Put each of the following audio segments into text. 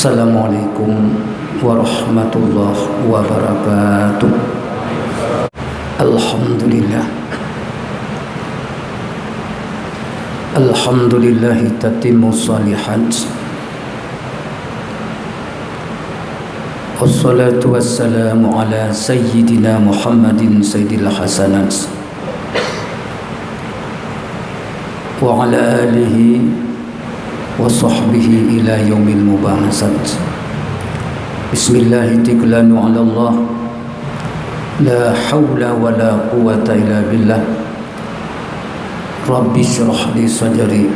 Assalamualaikum warahmatullahi wabarakatuh. Alhamdulillah. Alhamdulillahi tatimmu salihat. Wassalatu wassalamu ala sayyidina Muhammadin sayyidil hasanat wa ala alihi wa sahbihi ila yaumil mubahasat. Bismillahi tiklanu ala Allah, la hawla wa la quwata illa billah. Rabbi syrah li sadri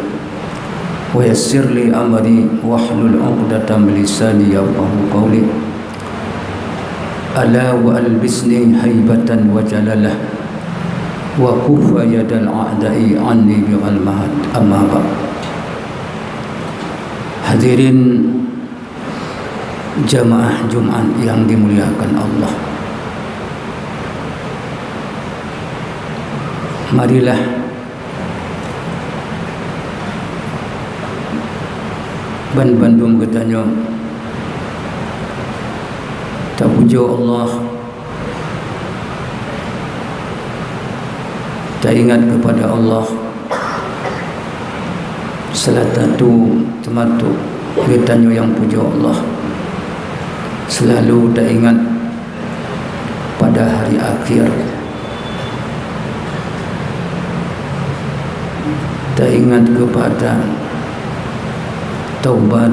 wa yassir li amri wahlul 'uqdatam min lisani yafqahu qawli. Ala wa albisni haibatan wa jalalah wa kufa yadal a'da'i anni bi'al mahad. Amma ba'd. Hadirin jamaah Jumat yang dimuliakan Allah, marilah Bandung katanya tak puja Allah, tak ingat kepada Allah. Selatu termatuk bertanya yang puja Allah, selalu tak ingat pada hari akhir, tak ingat kepada taubat,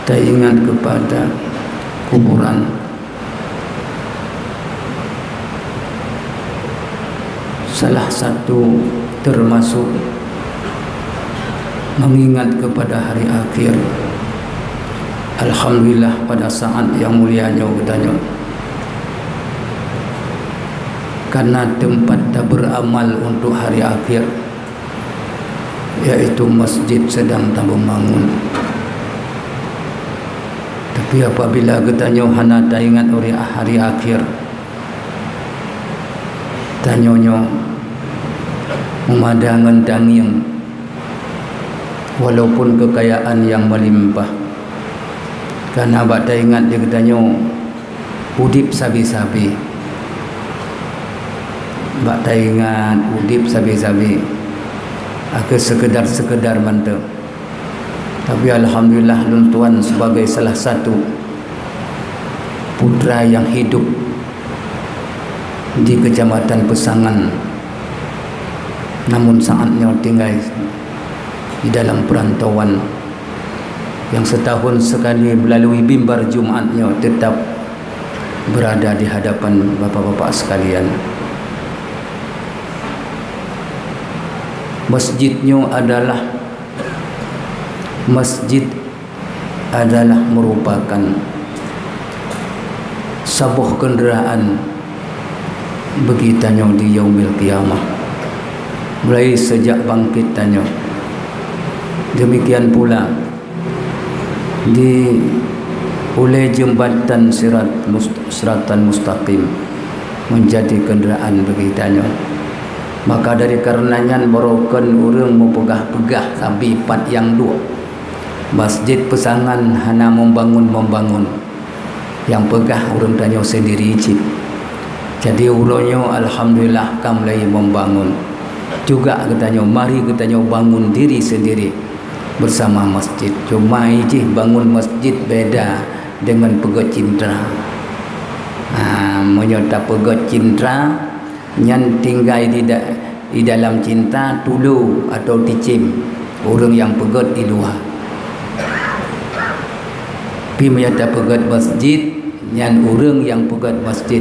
tak ingat kepada kuburan. Salah satu termasuk mengingat kepada hari akhir. Alhamdulillah pada saat yang mulianya katanya, karena tempat tak beramal untuk hari akhir, yaitu masjid sedang tak membangun. Tapi apabila katanya hana tak ingat hari akhir, tanyanya memadangkan tangiang walaupun kekayaan yang melimpah, karena abak tak ingat dia katanya udip sabi-sabi, abak tak ingat udip sabi-sabi, aku sekedar mantap. Tapi alhamdulillah tuan sebagai salah satu putra yang hidup di Kecamatan Pesangan, namun saatnya tinggal di dalam perantauan, yang setahun sekali melalui mimbar Jumatnya tetap berada di hadapan bapak-bapak sekalian. Masjid adalah merupakan sebuah kenderaan begitanya di yaumil qiyamah, mulai sejak bangkitannya. Demikian pula di oleh jembatan siratan mustaqim menjadi kenderaan begitanya. Maka dari karenanya barokan orang mempegah-pegah sampai pat yang dua. Masjid Pesangan hana membangun, yang pegah orang tanya sendiri cip. Jadi urangnya alhamdulillah kam lagi membangun. Juga katanya mari katanya bangun diri sendiri bersama masjid. Cuma ijih bangun masjid beda dengan pegot cinta. Menyerta pegot cinta yang tinggal di dalam cinta tulu atau ticim orang yang pegot di luar. Pi menyerta pegot masjid yang orang yang pegot masjid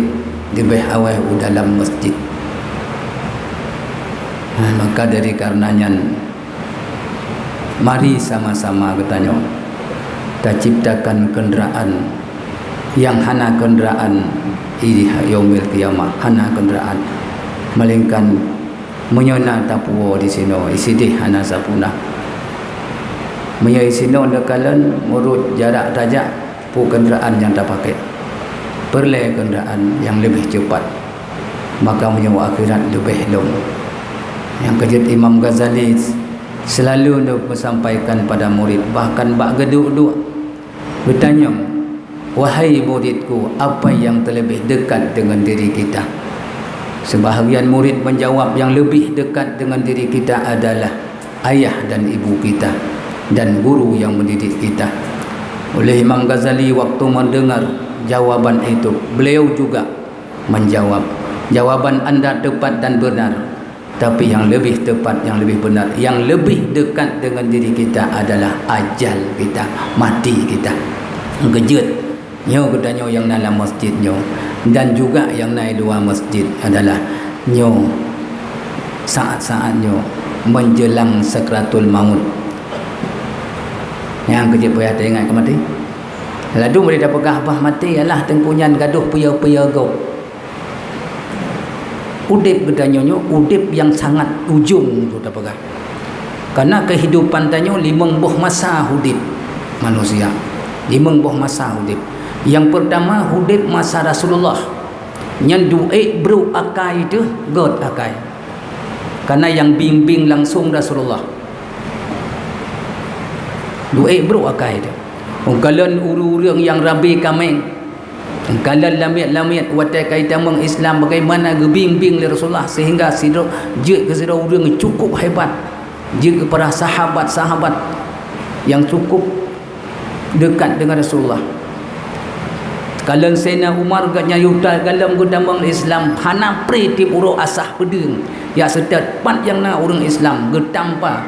lebih awal dalam masjid. Maka dari karenanya mari sama-sama katanya kita ciptakan kenderaan yang hana kenderaan di yaumil qiyamah, hana kenderaan melainkan menyona tapuo di sini isidih hana sapuna menyai sini dekalan murut jarak tajak pu kenderaan yang tak pakai perle kenderaan yang lebih cepat, maka menyewa akhirat lebih long. Yang kejut Imam Ghazali selalu dia menyampaikan pada murid, bahkan bak geduk-duk bertanya, wahai muridku, apa yang terlebih dekat dengan diri kita? Sebahagian murid menjawab, yang lebih dekat dengan diri kita adalah ayah dan ibu kita dan guru yang mendidik kita. Oleh Imam Ghazali waktu mendengar jawaban itu, beliau juga menjawab, jawaban anda tepat dan benar, tapi yang lebih tepat, yang lebih benar, yang lebih dekat dengan diri kita adalah ajal kita, mati kita. Kejut nyo katanya yang dalam masjid nyo, dan juga yang naik dua masjid adalah nyo saat-saat nyo menjelang sakratul maut. Yang kejut payah teringat ke mati. Lalu mereka pegah bah mati ialah tengkunyan gaduh puya-puya go. Udip katanya nyo, udip yang sangat ujung tu tak pegah. Karena kehidupan tanya 5 buah masa hudip manusia. 5 buah masa hudip. Yang pertama hudip masa Rasulullah. Yang duit bro akai itu god akai. Karena yang bimbing langsung Rasulullah. Duit bro akai itu. Ungkalan urang yang rabi kameng. Ungkalan lamit-lamit watai kaitan meng Islam bagaimana gebimbing oleh Rasulullah sehingga sidro je ke sidro urang cukup hebat. Je kepada sahabat-sahabat yang cukup dekat dengan Rasulullah. Kalau Sayyidina Umar gatnya yuta galam gudamang Islam hana pre tip uro asah pedeng ya sedat pat yang na orang Islam getampa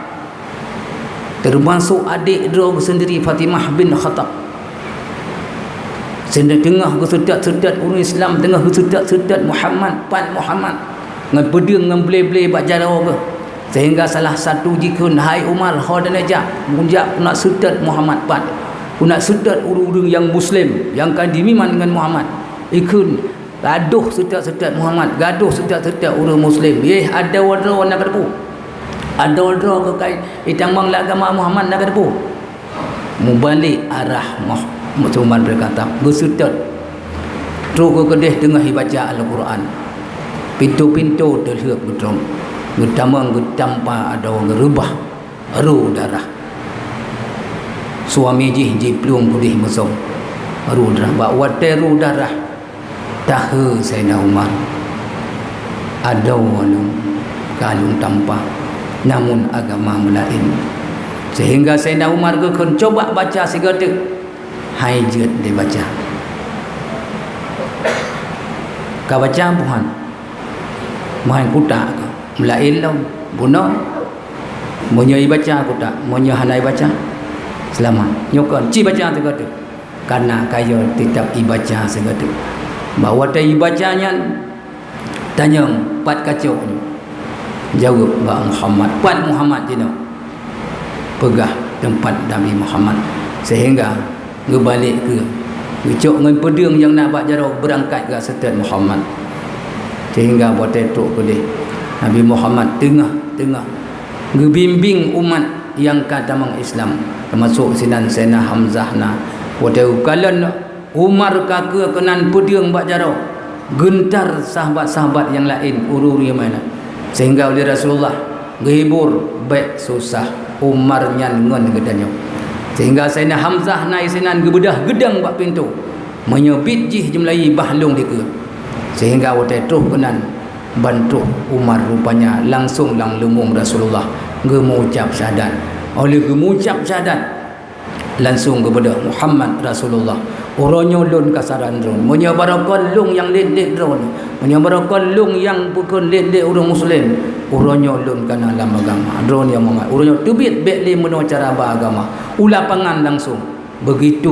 termasuk adik dia sendiri Fatimah bin Khattab. Sendiri tengah kesedat-sedat orang Islam, tengah kesedat-sedat Muhammad pat Muhammad ngan pedeng ngan bleh-bleh bak jarau ke, sehingga salah satu jikun, hai Umar khadan aja munjak nak sedat Muhammad pat, nak sedat urung-urung yang Muslim yang kan dimiman dengan Muhammad ikun gaduh sedat-sedat Muhammad, gaduh sedat-sedat urung Muslim. Ada wadro nak depu, ada wadro ke kai itambang agama Muhammad nak depu, mubalik arah Umar berkata bersedat terus ke kedih tengah baca Al-Quran, pintu-pintu terlihat betul getamang getampa ada orang rebah aru darah suami jih jiplung putih mesum aru darah bak wateru darah tahu Sayyidina Umar ada orang kalung tanpa namun agama melain, sehingga Sayyidina Umar ke coba baca segatik hai jet dia baca kau baca Tuhan main kutak ke melain lah bunuh menyai baca kutak menyahanai baca selamat nyokon ci baca segatik karena kaya tetap ibaca segatik bahawa tak ibacanya tanya pat kacau jawab Muhammad pat Muhammad jenuh pegah tempat Nabi Muhammad, sehingga ngebalik ke ngecok dengan pedang yang nak bak jarau berangkat ke setat Muhammad, sehingga buat etuk ke dia Nabi Muhammad tengah ngebimbing umat yang kata meng Islam termasuk sinan Sayyidina Hamzah na buat kalan Umar kake kenan pedang bak jarau gentar sahabat-sahabat yang lain ururi mana, sehingga oleh Rasulullah ngehibur baik susah Umar nyan ngon gedanya, sehingga Sayyidina Hamzah naik sinan gebedah gedang bak pintu menyebit jih jemlai bahlung dike, sehingga watai truh kenan bantu Umar rupanya langsung lang lumung Rasulullah gemucap syahadat. Oleh gemucap syahadat langsung kepada Muhammad Rasulullah orangnya lun kasaran drone menyebarkan lung yang lendek drone menyebarkan lung yang bukan lendek orang Muslim orangnya lun kana dalam agama drone yang Muhammad orangnya tubit bekli meno cara beragama ulapangan langsung. Begitu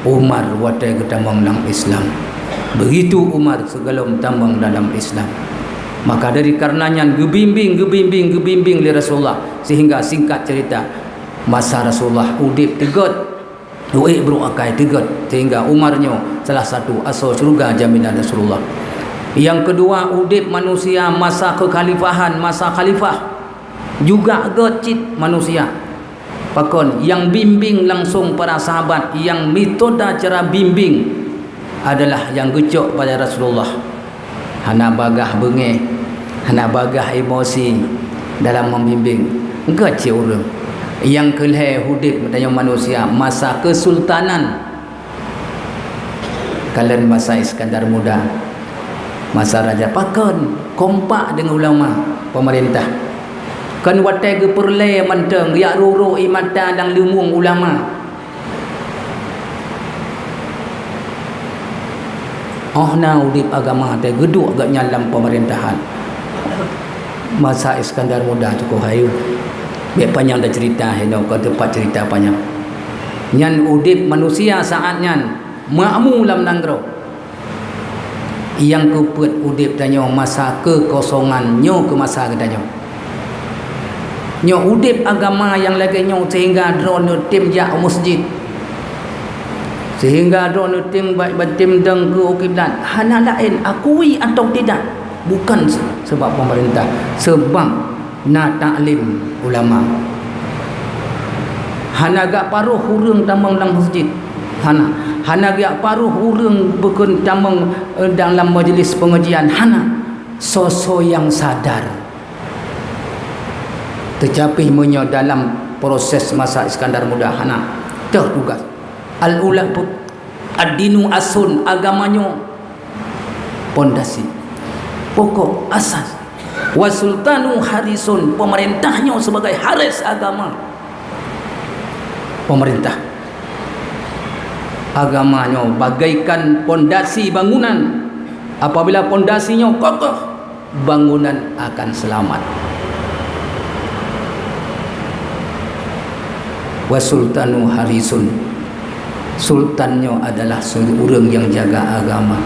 Umar watai ketambang dalam Islam, begitu Umar segala tambang dalam Islam, maka dari karenanya gebimbing oleh Rasulullah, sehingga singkat cerita masa Rasulullah udip tegot duit beruakai tegot, sehingga Umarnya salah satu asal syurga jaminan Rasulullah. Yang kedua udip manusia masa kekhalifahan, masa khalifah juga gocit manusia pakon yang bimbing langsung para sahabat, yang metoda cara bimbing adalah yang gecok pada Rasulullah, hana bagah bengeh, hana bagah emosi, dalam membimbing gaci orang. Yang kelih hudib tanya manusia masa kesultanan, kalian masa Iskandar Muda, masa Raja Pakon, kompak dengan ulama pemerintah. Kan watai ke perlai menteng yak ruru imata dan lumung ulama. Oh na udip agama teh geduk agaknya dalam pemerintahan. Masa Iskandar Muda tu ko hayu. Biar panjang dah cerita heno ko tempat cerita panjang. Nyan udip manusia saatnya makmu lam nanggro. Yang keput udip tanya masa kekosongan nyo ke masa katanya. Nyo udip agama yang lagi nyo sehingga drone tim jak masjid. Sehingga drone tim tim deng ke kiblat. Hana lain akui atau tidak. Bukan sebab pemerintah, sebab nak taklim ulama. Hana gak paruh hurung tamang dalam masjid. Hana gak paruh hurung bekun tamang dalam majlis pengajian. Hana sosok yang sadar. Tetapi menyo dalam proses masa Iskandar Muda hana tertugas. Al-ula ad-dinu asun, agamanya pondasi, pokok asas. Wasultanu harisun, pemerintahnya sebagai haris agama. Pemerintah agamanya bagaikan pondasi bangunan. Apabila pondasinya kokoh, bangunan akan selamat. Wasultanu harisun, sultannya adalah seorang yang jaga agama.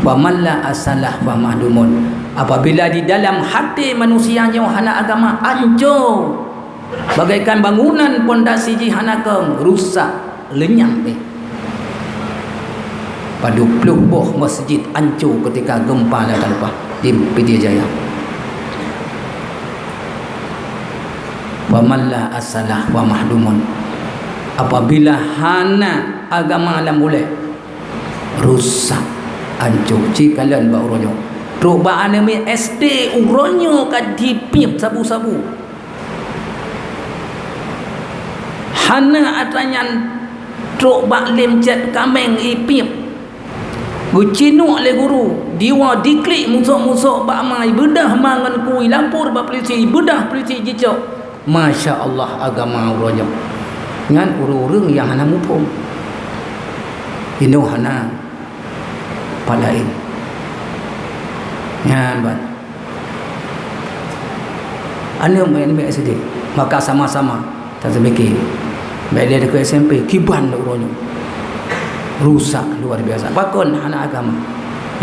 Wa man la asalah wa mahdumun, apabila di dalam hati manusianya hana agama, hancur bagaikan bangunan pondasi jihanakang, rusak lenyap padu pluh masjid hancur ketika gempa dan tanpa di Pidijaya. Jaya. Wa man la asalah wa mahdumun, apabila hana agama alam boleh rusak hancur. Jika kalian bawa uronyo perubahan ini SD uronyo kadipip sabu-sabu hana atanyan truk baklim cat kameng ipip gucinuk le guru diwa diklik musuk-musuk bakmai bedah mangan kui lapor bak polisi bedah polisi jicok. Masya Allah agama uronyo ngan urung-urung yang hana mupung ino hana palain ngan ban ane main SD maka sama-sama tak semikir baik dia ke SMP kiban uronyo rusak luar biasa. Bakon hana agama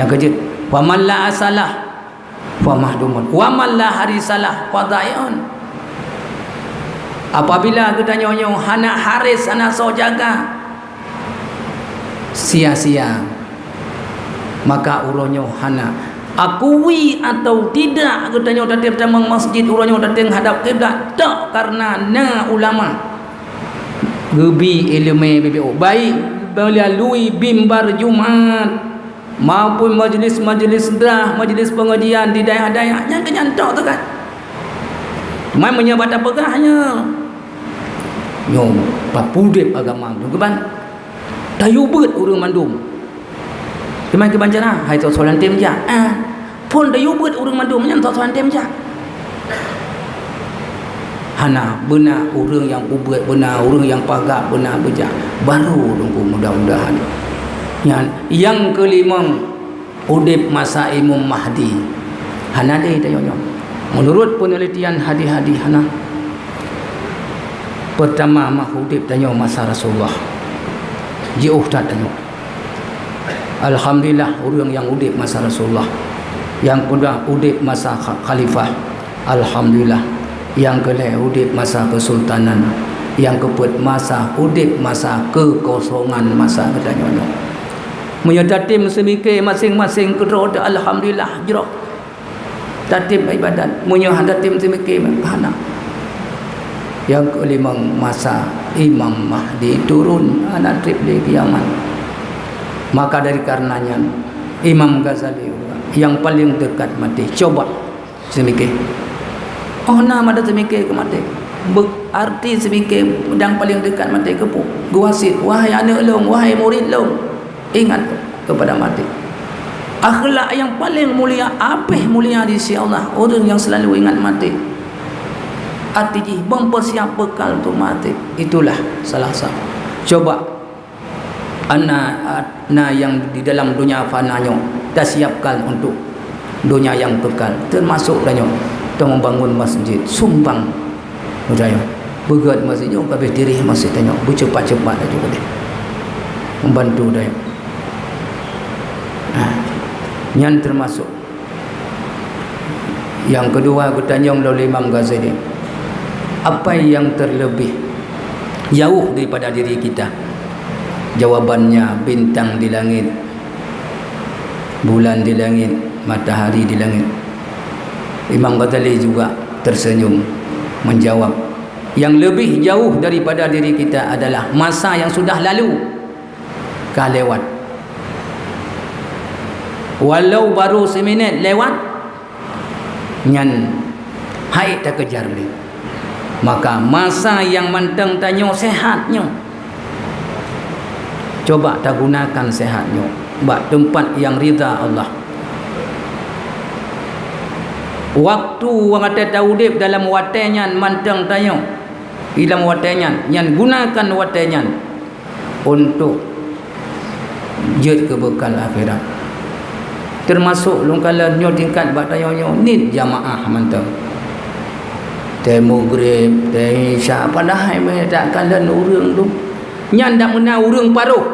yang kejut. Wa man la asalah wa mahdumun wa man la harisalah wa dhai'un, apabila kita nyonyo hana haris hana so jaga sia-sia, maka uronyo hana akui atau tidak katanya datang tamang masjid uronyo datang hadap kiblat tak karena na ulama gebi ilmu BBO baik melalui bimbar Jumat maupun majlis-majlis dah majlis pengajian di daerah-daerah yang kenyantok tu kan mai menyabata pegahnya nyom papudep agama tu kan dayu beut urang mandum kemai ke bancana hai tok solan tem ja pun dayu beut urang mandum nya tok solan tem ja hana benar orang yang ubat, benar orang yang pagak, benar bejak baru tunggu mudah-mudahan. Yang kelima udip masa Imam Mahdi hana deh tanya menurut penelitian hadis-hadis hana pertama mah udip tanya masa Rasulullah jauh tak tanya alhamdulillah orang yang udip masa Rasulullah, yang kedua udip masa khalifah alhamdulillah, yang kedua udip masa kesultanan, yang keempat masa udip masa kekosongan masa kedanya. Menyatatim semikir masing-masing keroda alhamdulillah jerok. Tatim ibadat menyatatim semikir hana. Yang kelima masa Imam Mahdi turun anak trip di kiamat. Maka dari karenanya Imam Ghazali yang paling dekat mati, coba semikir. Oh nak ada semikir ke mati. Berarti semikir yang paling dekat mati ke pun. Guasit, wahai anak long, wahai murid long, ingat kepada mati. Akhlak yang paling mulia, apa mulia di sisi Allah, orang yang selalu ingat mati. Artinya mempersiap bekal untuk mati. Itulah salah satu. Coba anak yang di dalam dunia fananya dah siapkan untuk dunia yang kekal, termasuk danyo kita membangun masjid, sumbang budaya begat masjidnya habis diri masjid tanya bercepat-cepat aja boleh membantu dia. Yang termasuk yang kedua bertanya oleh Imam Ghazali, apa yang terlebih jauh daripada diri kita? Jawabannya bintang di langit, bulan di langit, matahari di langit. Imam Ghazali juga tersenyum menjawab, yang lebih jauh daripada diri kita adalah masa yang sudah lalu kah lewat. Walau baru seminit lewat nyan hai tak kejar ni. Maka masa yang menteng tanyo sehatnya, coba tak gunakan sehatnya bak tempat yang rida Allah. Waktu orang kata taudip dalam watenyan manteng tayo dalam watenyan yang gunakan watenyan untuk jad ke bekal akhirat. Termasuk lungkala nyo tingkat bak tayo nyo ni jamaah manteng Maghrib teh isya padahal tak kalan urang tu nyan dak mena urang paruh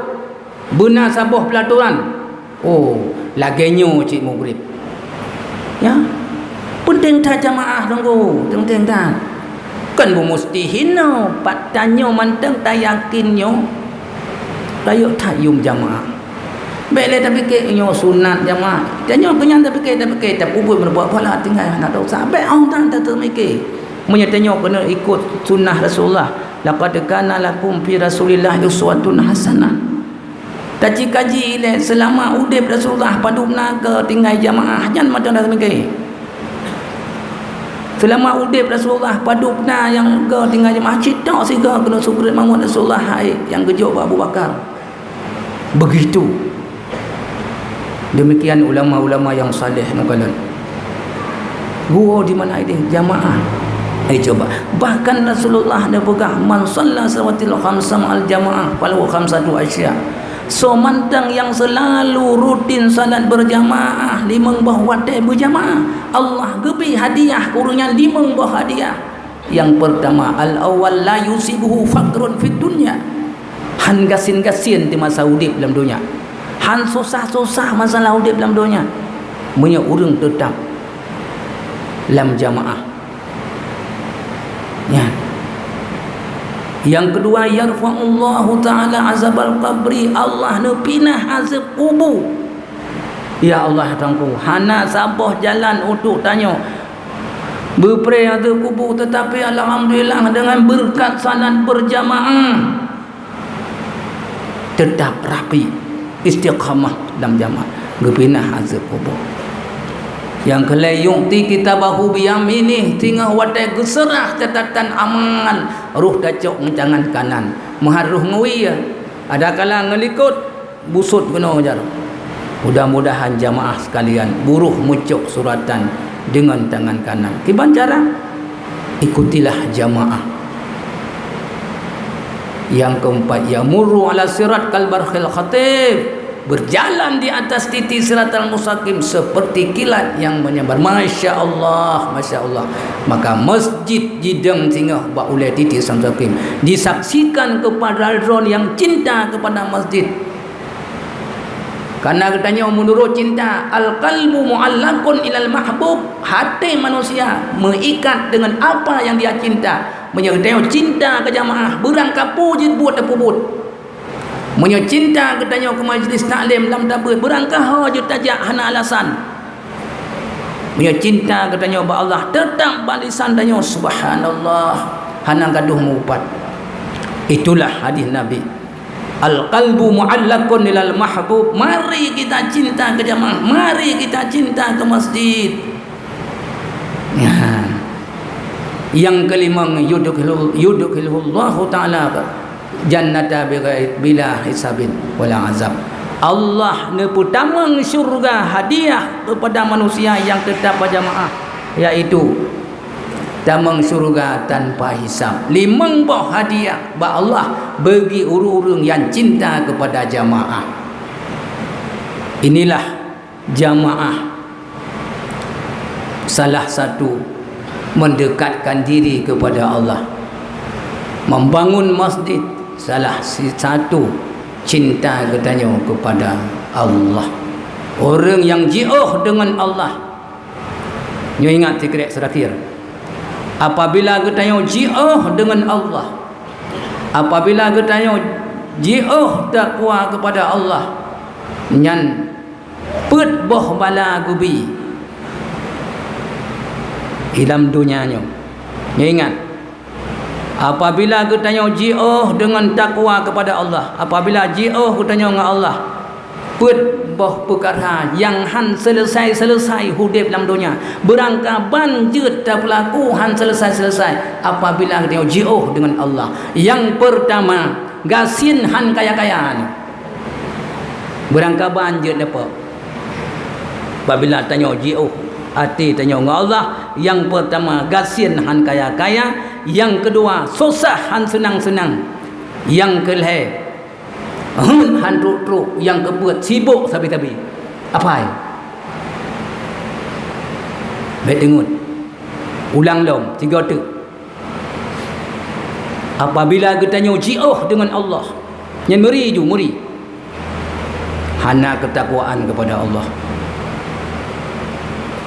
benar sabah pelaturan. Oh lagenyo cik Maghrib ya. Penting tak jamaah tunggu, penting tak. Kan bu mesti hina, pat tanyo manteng tak yakinnya. Layak tak yum jamaah. Bele tak fikir nyo sunat jamaah. Tanyo kenyan tak fikir tak ubur berbuat pala tinggal nak tahu sampai orang tak termikir. Menyatanyo kena ikut sunnah Rasulullah. Laqad kana lakum fi Rasulillah uswatun hasanah. Kaji-kaji ile selama udip Rasulullah padupna ke tinggal jamaah jangan macam dah termikir. Selama udip Rasulullah padupna yang ke tinggal jemaah cita sehingga kena syukur Muhammad Rasulullah yang kejauh Abu Bakar. Begitu. Demikian ulama-ulama yang saleh makalan. Gua di mana ini jamaah. Coba. Bahkan Rasulullah dia pegang man shalla salawatil khamsam al jamaah falahu khamsatu asya. So mantang yang selalu rutin salat berjamaah 5 buah watai berjamaah, Allah gebi hadiah kurungnya 5 buah hadiah. Yang pertama, al-awwal la yusibuhu faqrun fid dunya. Han gasin-gasin di masa udip dalam dunia. Han susah-susah masalah udip dalam dunia. Punya urang tetap dalam jamaah. Ya. Yang kedua, yarfa'ullahu ta'ala azabal qabri, Allah nepinah azab kubur. Ya Allah tangku hana sabah jalan untuk tanya berpray azab kubur, tetapi alhamdulillah dengan berkat salat berjamaah tetap rapi istiqamah dalam jamaah gepinah azab kubur. Yang kelayung ti kitabahu biyaminih tingah watai geserah catatan amal ruh dacok mencangan kanan maharuh ngui ada kala ngelikut busut kena jar. Mudah-mudahan jamaah sekalian buruh mucuk suratan dengan tangan kanan. Kiban cara ikutilah jamaah. Yang keempat, yamurru ala sirat kalbarkhil khatib, berjalan di atas titi siratal mustaqim seperti kilat yang menyebar. Masya Allah, Masya Allah. Maka masjid jidang singgah bak oleh titi mustaqim disaksikan kepada drone yang cinta kepada masjid. Karena katanya menurut cinta, al-qalbu mu'allaqun ilal mahbub, hati manusia mengikat dengan apa yang dia cinta. Menyertai cinta ke jamaah, berangkat pujit buat terpubut. Punya cinta katanya ke majlis taklim dalam tabut, berangkah hajut tajak hana alasan. Punya cinta katanya ba Allah, tetap balisan tanya subhanallah hana gaduh mupat. Itulah hadis Nabi, al-qalbu mu'allaqun ilal mahbub. Mari kita cinta ke jamaah, mari kita cinta ke masjid. Yang kelima, yudkhilullahu ta'ala jannata bila hisabin wala azab. Allah ne pertama syurga hadiah kepada manusia yang tetap berjamaah, iaitu tamang syurga tanpa hisab. 5 buah hadiah ba Allah bagi orang-orang yang cinta kepada jamaah. Inilah jamaah, salah satu mendekatkan diri kepada Allah. Membangun masjid salah satu cinta katanya kepada Allah. Orang yang jauh dengan Allah, you ingat tikret terakhir, apabila katanya jauh dengan Allah, apabila katanya jauh takwa kepada Allah, nyan put boh bala gubi dalam dunianya. You ingat, apabila katanya jauh dengan takwa kepada Allah, apabila jauh katanya dengan Allah, put boh perkara yang han selesai hidup dalam dunia, berangka banjir tak berlaku han selesai apabila katanya jauh dengan Allah. Yang pertama, gasin han kaya-kaya ni, berangka banjir dapat apabila tanya jauh hati tanya dengan Allah. Yang pertama, gasin han kaya-kaya. Yang kedua, susah han senang-senang. Yang kelih, han truk-truk. Yang keempat, sibuk sabi-sabi. Apa? Baik dengut. Ulang lom 3 tu. Apabila katanya jauh dengan Allah, yang muri ju muri, hana ketakwaan kepada Allah.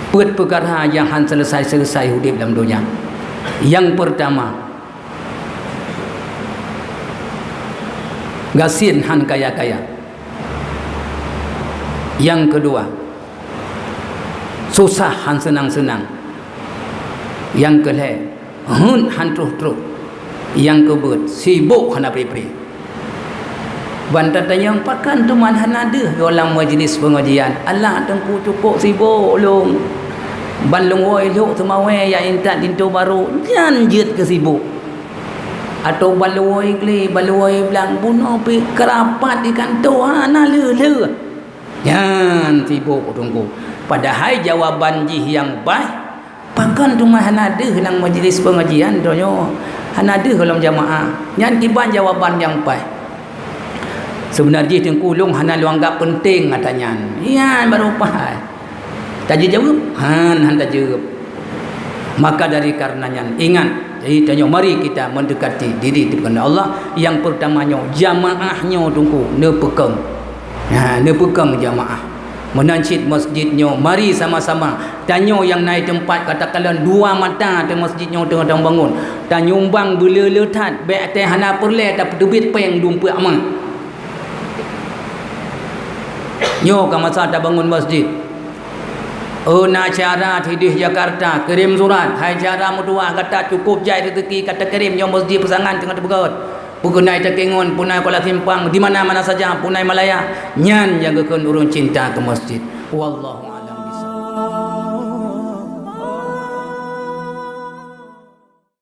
Perkara yang han selesai hidup dalam dunia. Yang pertama, gasin han kaya-kaya. Yang kedua, susah han senang-senang. Yang kelih, han truk-truk. Yang keempat, sibuk han peri-peri. Bantat yang pakan teman han ada dalam majlis pengajian. Allah tengku cukup sibuk long. Balung woi luk semawe ya intat dintu baru janjit ke sibuk. Atau balung woi kli balung woi bilang bunuh pi kerapat di kantor na le. Yan sibuk tunggu. Padahal jawaban jih yang baik pakan teman han ada dalam majlis pengajian donyo. Han ada dalam jamaah. Yan tiban jawaban yang baik. Sebenarnya tengku long han anggap penting katanya. Yan baru faham. Tak jawab, han tak jawab. Maka dari karenanya ingat, jadi tanya mari kita mendekati diri kepada Allah. Yang pertamanya jamaahnya tunggu ne pegang. Ne pegang jamaah. Menancit masjidnya, mari sama-sama. Tanya yang naik tempat katakanlah 2 mata te masjidnya tengah bangun. Tak nyumbang bela letat, baik teh hana perle tak debit peng dumpe aman. Nyo ka masa tak bangun masjid. Una cara tidih Jakarta kirim surat, hai cara mudua kata cukup jai rezeki kata kirim yang masjid pesangan tengah bergerak. Punai Tekengon, punai Kuala Simpang, di mana-mana saja, punai Malaya, nyan jagakan urun cinta ke masjid. Wallahu